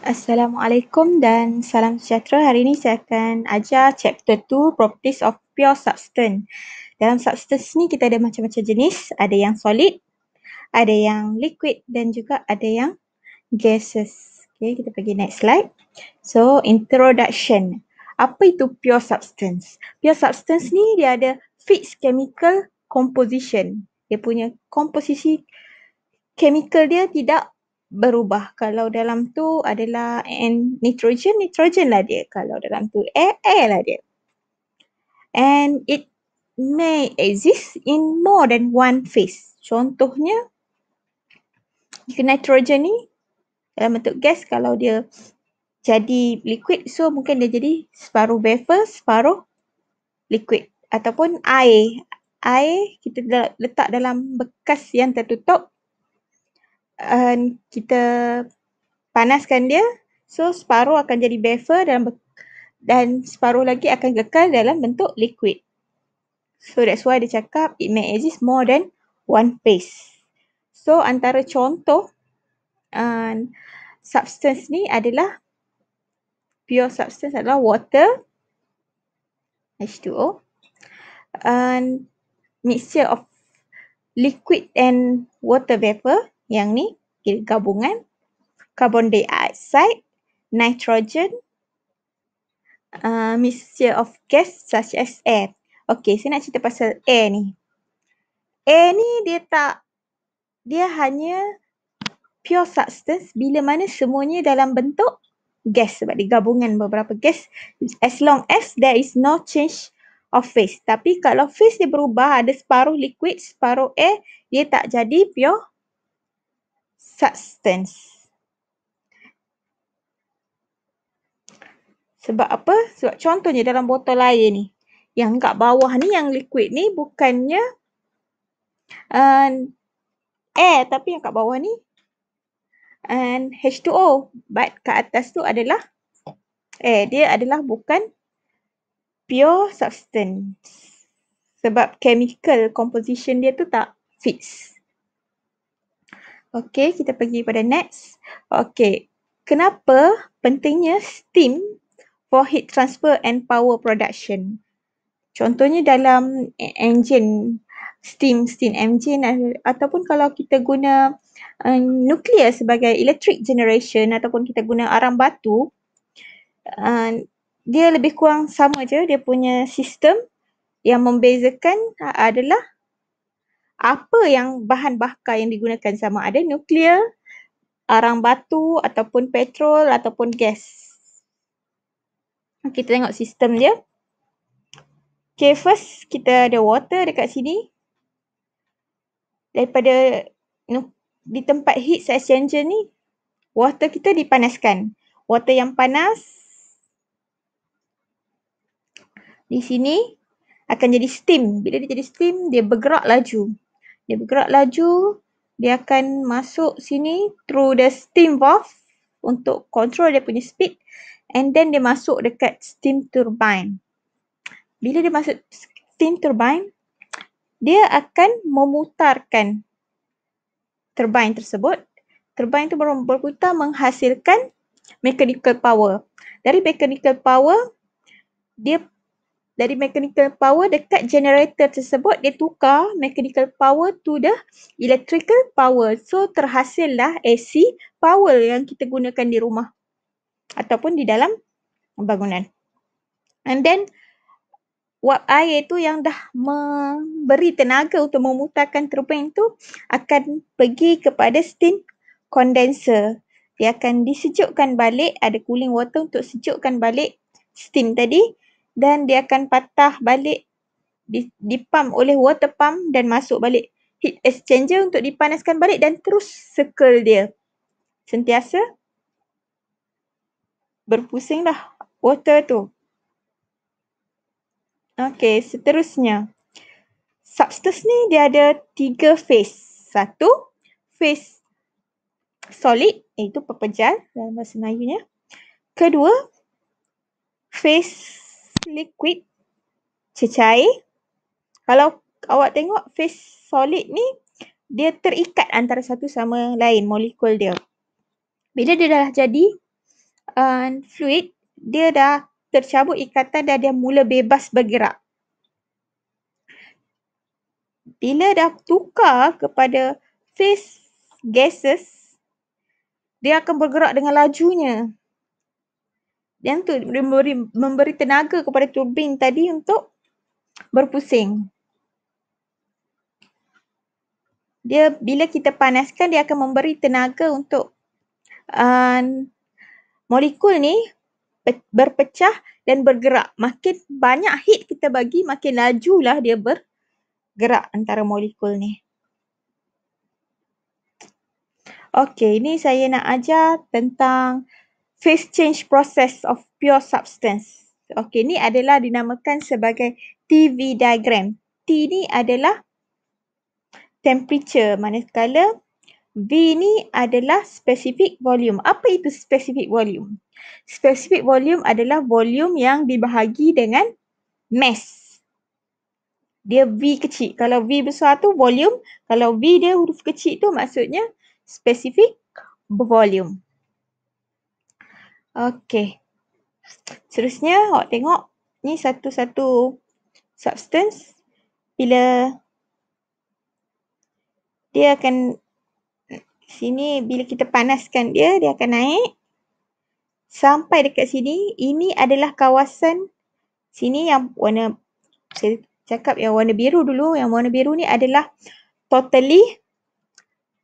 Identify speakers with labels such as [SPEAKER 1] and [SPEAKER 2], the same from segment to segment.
[SPEAKER 1] Assalamualaikum dan salam sejahtera. Hari ini saya akan ajar chapter 2 Properties of Pure Substance. Dalam substance ni kita ada macam-macam jenis. Ada yang solid, ada yang liquid dan juga ada yang gases. Okay, kita pergi next slide. So, introduction. Apa itu pure substance? Pure substance ni dia ada fixed chemical composition. Dia punya komposisi chemical dia tidak berubah. Kalau dalam tu adalah nitrogen, nitrogen lah dia. Kalau dalam tu air, air lah dia. And it may exist in more than one phase. Contohnya, jika nitrogen ni dalam bentuk gas, kalau dia jadi liquid, so mungkin dia jadi separuh vapor, separuh liquid. Ataupun air. Air kita letak dalam bekas yang tertutup. Kita panaskan dia, so separuh akan jadi vapor dan separuh lagi akan kekal dalam bentuk liquid. So that's why dia cakap it may exist more than one phase. So antara contoh substance ni adalah pure substance adalah water, H2O, and mixture of liquid and water vapor, yang ni gabungan, carbon dioxide, nitrogen, mixture of gas such as air. Okey, saya nak cerita pasal air ni. Air ni dia hanya pure substance bila mana semuanya dalam bentuk gas sebab dia gabungan beberapa gas as long as there is no change of phase. Tapi kalau phase dia berubah, ada separuh liquid, separuh air, dia tak jadi pure substance. Sebab apa? Sebab contohnya dalam botol air ni, yang kat bawah ni, yang liquid ni bukannya air, tapi yang kat bawah ni H2O, but kat atas tu adalah air. Dia adalah bukan pure substance. Sebab chemical composition dia tu tak fix. Okey, kita pergi pada next. Okey, kenapa pentingnya steam for heat transfer and power production? Contohnya dalam engine, steam engine, ataupun kalau kita guna nuklear sebagai electric generation ataupun kita guna arang batu, dia lebih kurang sama je. Dia punya sistem yang membezakan adalah apa yang bahan bakar yang digunakan, sama ada nuklear, arang batu ataupun petrol ataupun gas. Kita tengok sistem dia. Okay, first kita ada water dekat sini. Daripada di tempat heat exchanger ni, water kita dipanaskan. Water yang panas di sini akan jadi steam. Bila dia jadi steam, dia bergerak laju. Dia akan masuk sini through the steam valve untuk control dia punya speed, and then dia masuk dekat steam turbine. Bila dia masuk steam turbine, dia akan memutarkan turbine tersebut. Turbine itu berputar menghasilkan mechanical power. Dari mechanical power dekat generator tersebut, dia tukar mechanical power to the electrical power. So terhasillah AC power yang kita gunakan di rumah ataupun di dalam bangunan. And then wap air tu yang dah memberi tenaga untuk memutarkan turbine tu akan pergi kepada steam condenser. Dia akan disejukkan balik, ada cooling water untuk sejukkan balik steam tadi, dan dia akan patah balik, dipump oleh water pump dan masuk balik heat exchanger untuk dipanaskan balik, dan terus circle dia. Sentiasa berpusing dah water tu. Okey, seterusnya. Substance ni dia ada 3 phase. Satu, phase solid, iaitu pepejal dalam bahasa Melayunya. Kedua, phase liquid, cecair. Kalau awak tengok phase solid ni, dia terikat antara satu sama lain molekul dia. Bila dia dah jadi fluid, dia dah tercabut ikatan dan dia mula bebas bergerak. Bila dah tukar kepada phase gases, dia akan bergerak dengan lajunya. Dan tu memberi tenaga kepada turbin tadi untuk berpusing. Dia bila kita panaskan, dia akan memberi tenaga untuk molekul ni berpecah dan bergerak. Makin banyak heat kita bagi, makin lajulah dia bergerak antara molekul ni. Okey, ini saya nak ajar tentang phase change process of pure substance. Okey, ni adalah dinamakan sebagai TV diagram. T ni adalah temperature, manakala V ni adalah specific volume. Apa itu specific volume? Specific volume adalah volume yang dibahagi dengan mass. Dia V kecil. Kalau V besar tu volume, kalau V dia huruf kecil tu maksudnya specific volume. Okey. Seterusnya, awak tengok ni satu-satu substance. Bila dia akan sini, bila kita panaskan dia, dia akan naik sampai dekat sini. Ini adalah kawasan sini yang warna, saya cakap yang warna biru dulu. Yang warna biru ni adalah totally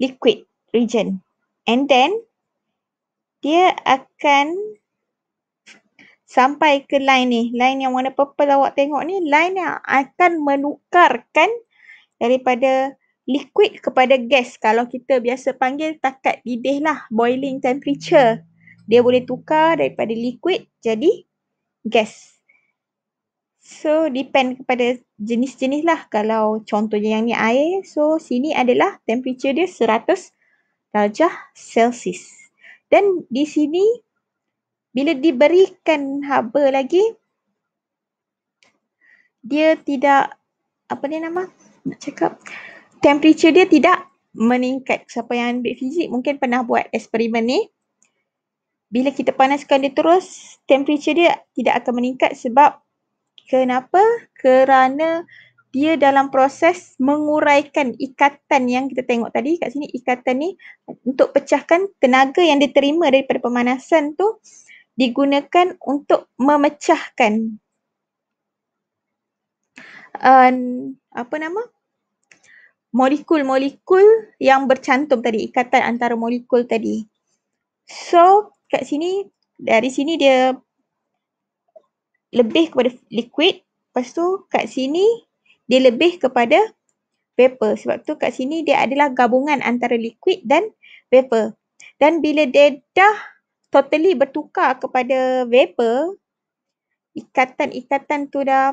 [SPEAKER 1] liquid region. And then dia akan sampai ke line ni. Line yang warna purple awak tengok ni, line yang akan menukarkan daripada liquid kepada gas. Kalau kita biasa panggil takat didih lah, boiling temperature. Dia boleh tukar daripada liquid jadi gas. So, depend kepada jenis-jenis lah. Kalau contohnya yang ni air, so sini adalah temperature dia 100 darjah Celsius. Dan di sini, bila diberikan haba lagi, dia tidak, apa dia nama? Nak cakap, temperature dia tidak meningkat. Siapa yang ambil fizik mungkin pernah buat eksperimen ni. Bila kita panaskan dia terus, temperature dia tidak akan meningkat sebab kenapa? Kerana dia dalam proses menguraikan ikatan yang kita tengok tadi kat sini. Ikatan ni untuk pecahkan tenaga yang diterima daripada pemanasan tu digunakan untuk memecahkan molekul-molekul yang bercantum tadi, ikatan antara molekul tadi. So, kat sini, dari sini dia lebih kepada liquid. Lepas tu, kat sini dia lebih kepada vapor. Sebab tu kat sini dia adalah gabungan antara liquid dan vapor. Dan bila dia dah totally bertukar kepada vapor, ikatan-ikatan tu dah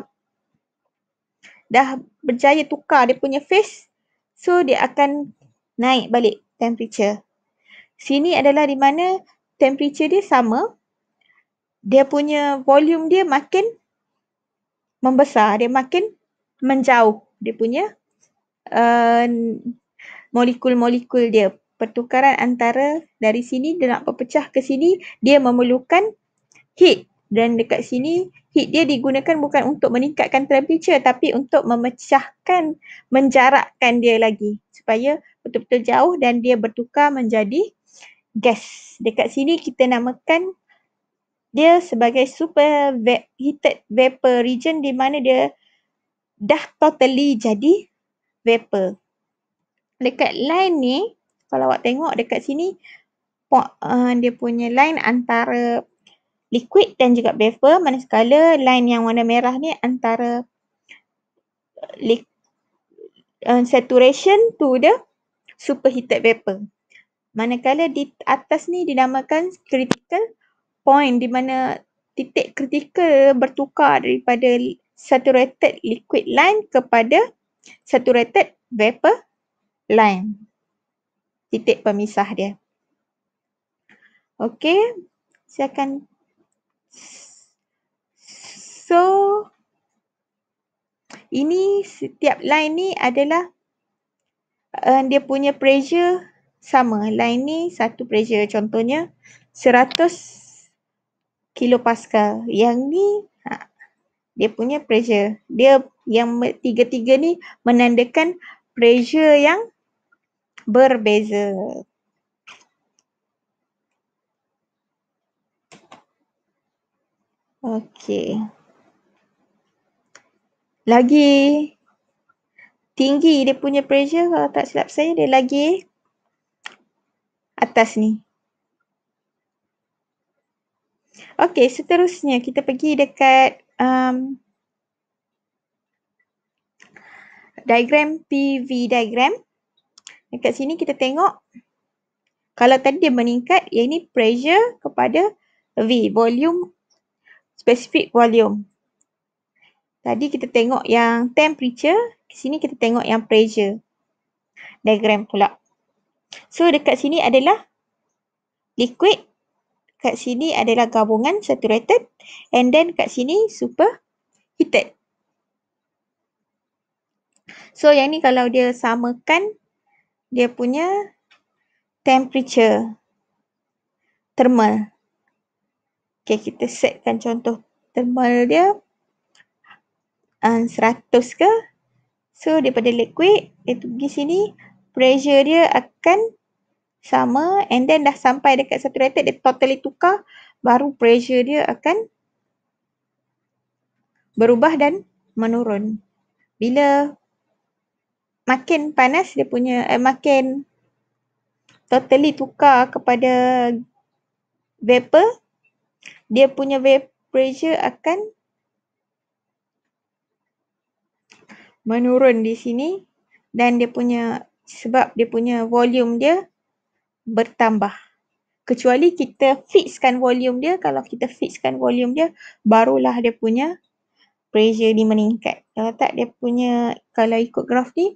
[SPEAKER 1] berjaya tukar dia punya phase, so dia akan naik balik temperature. Sini adalah di mana temperature dia sama, dia punya volume dia makin membesar, dia makin menjauh dia punya molekul-molekul dia. Pertukaran antara dari sini dia nak berpecah ke sini, dia memerlukan heat. Dan dekat sini, heat dia digunakan bukan untuk meningkatkan temperature tapi untuk memecahkan, menjarakkan dia lagi supaya betul-betul jauh dan dia bertukar menjadi gas. Dekat sini kita namakan dia sebagai super heated vapor region di mana dia dah totally jadi vapor. Dekat line ni, kalau awak tengok dekat sini, dia punya line antara liquid dan juga vapor, manakala line yang warna merah ni antara saturation to the superheated vapor. Manakala di atas ni dinamakan critical point di mana titik kritikal bertukar daripada saturated liquid line kepada saturated vapor line. Titik pemisah dia. Okey, saya akan ini setiap line ni adalah dia punya pressure sama. Line ni satu pressure, contohnya 100 kilopascal. Yang ni dia punya pressure. Dia yang tiga-tiga ni menandakan pressure yang berbeza. Okey. Lagi tinggi dia punya pressure, kalau tak silap saya dia lagi atas ni. Okey, seterusnya kita pergi dekat diagram PV diagram. Dekat sini kita tengok kalau tadi dia meningkat, yang ni pressure kepada V, volume, specific volume. Tadi kita tengok yang temperature, di sini kita tengok yang pressure. Diagram pula. So dekat sini adalah liquid, kat sini adalah gabungan saturated, and then kat sini superheated. So yang ni kalau dia samakan dia punya temperature thermal. Okay, kita setkan contoh thermal dia 100 ke. So daripada liquid dia pergi sini, pressure dia akan sama, and then dah sampai dekat saturated dia totally tukar, baru pressure dia akan berubah dan menurun. Bila makin panas dia punya makin totally tukar kepada vapor, dia punya pressure akan menurun di sini, dan dia punya, sebab dia punya volume dia bertambah. Kecuali kita fixkan volume dia, kalau kita fixkan volume dia, barulah dia punya pressure ni meningkat. Kalau tak dia punya, kalau ikut graf ni,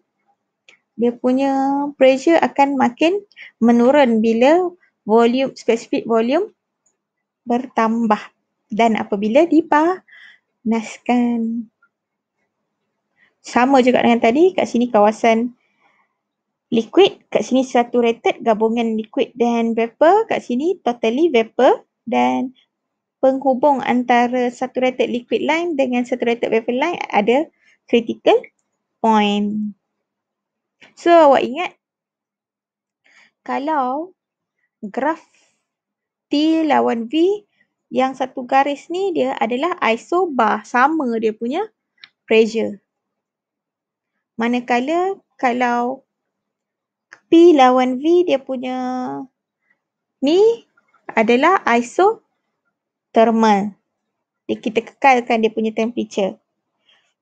[SPEAKER 1] dia punya pressure akan makin menurun bila volume, specific volume bertambah dan apabila dipanaskan. Sama juga dengan tadi, kat sini kawasan liquid, kat sini saturated, gabungan liquid dan vapor, kat sini totally vapor, dan penghubung antara saturated liquid line dengan saturated vapor line ada critical point. So awak ingat, kalau graf T lawan V, yang satu garis ni dia adalah isobar, sama dia punya pressure. Manakala kalau P lawan V dia punya ni adalah isothermal. Kita kekalkan dia punya temperature.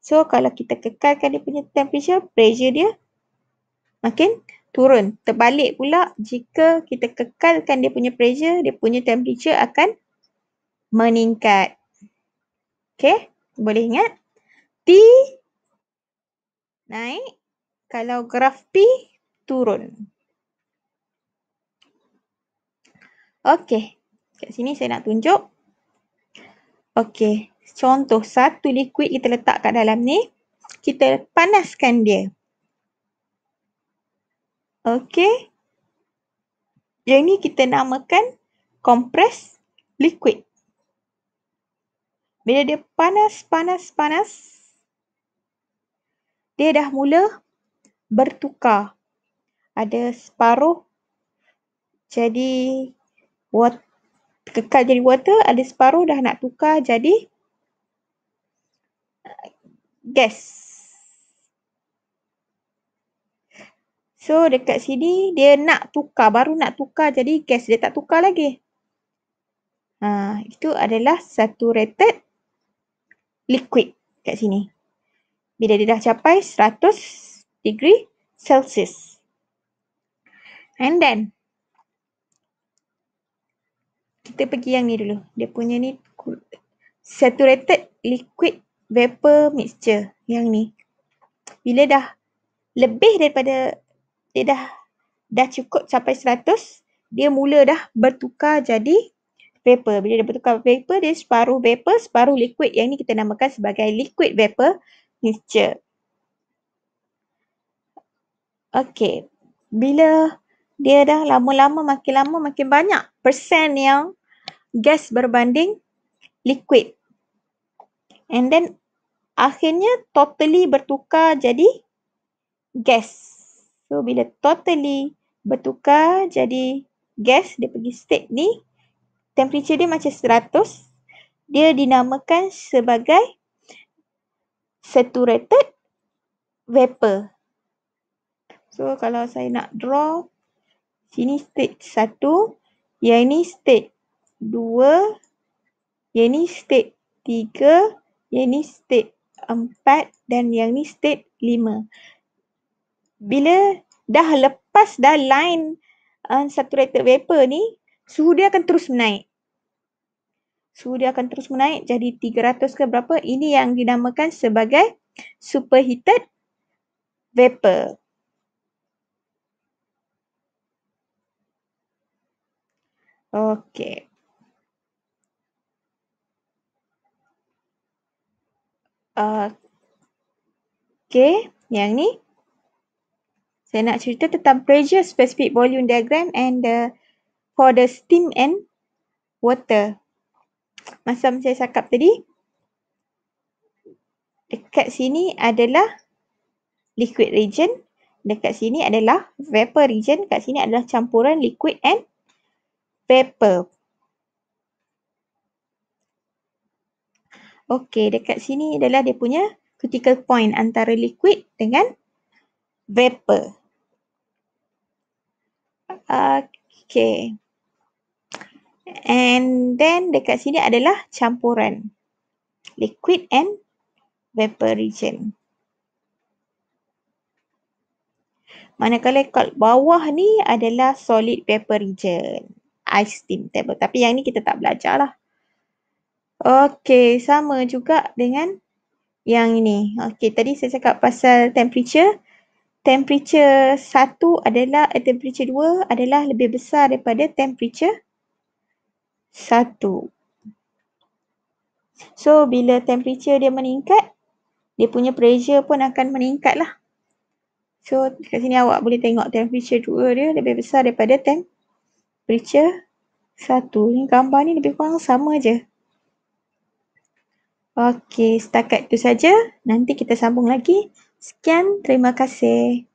[SPEAKER 1] So kalau kita kekalkan dia punya temperature, pressure dia makin turun. Terbalik pula, jika kita kekalkan dia punya pressure, dia punya temperature akan meningkat. Okay, boleh ingat? T naik, kalau graf P turun. Okay, kat sini saya nak tunjuk. Okay, contoh satu liquid kita letak kat dalam ni, kita panaskan dia. Okay, yang ni kita namakan compressed liquid. Bila dia panas, dia dah mula bertukar. Ada separuh jadi kekal jadi water, ada separuh dah nak tukar jadi gas. So dekat sini dia nak tukar, baru nak tukar jadi gas, dia tak tukar lagi. Itu adalah saturated liquid kat sini. Bila dia dah capai 100 degree Celsius. And then kita pergi yang ni dulu. Dia punya ni saturated liquid vapor mixture. Yang ni. Bila dah lebih daripada, dia dah cukup sampai 100, dia mula dah bertukar jadi vapor. Bila dia bertukar vapor, dia separuh vapor, separuh liquid. Yang ni kita namakan sebagai liquid vapor mixture. Okey. Bila dia dah lama-lama, makin lama makin banyak persen yang gas berbanding liquid. And then akhirnya totally bertukar jadi gas. So, bila totally bertukar jadi gas, dia pergi state ni, temperature dia macam 100, dia dinamakan sebagai saturated vapor. So, kalau saya nak draw, sini state 1, yang ni state 2, yang ni state 3, yang ni state 4 dan yang ni state 5. Bila dah lepas dah line saturated vapor ni, suhu dia akan terus menaik. Suhu dia akan terus menaik jadi 300 ke berapa. Ini yang dinamakan sebagai superheated vapor. Okey. Okey, yang ni saya nak cerita tentang pressure specific volume diagram and for the steam and water. Macam saya cakap tadi, dekat sini adalah liquid region, dekat sini adalah vapor region, kat sini adalah campuran liquid and vapor. Okey, dekat sini adalah dia punya critical point antara liquid dengan vapor. Okay. And then dekat sini adalah campuran liquid and vapor region. Manakala kat bawah ni adalah solid vapor region, ice steam table. Tapi yang ni kita tak belajar lah. Okay, sama juga dengan yang ini. Okay, tadi saya cakap pasal temperature. Temperature 1 adalah, temperature 2 adalah lebih besar daripada temperature 1. So, bila temperature dia meningkat, dia punya pressure pun akan meningkat lah. So, kat sini awak boleh tengok temperature 2 dia lebih besar daripada temperature 1. Ini gambar ni lebih kurang sama je. Okey, setakat itu saja. Nanti kita sambung lagi. Sekian, terima kasih.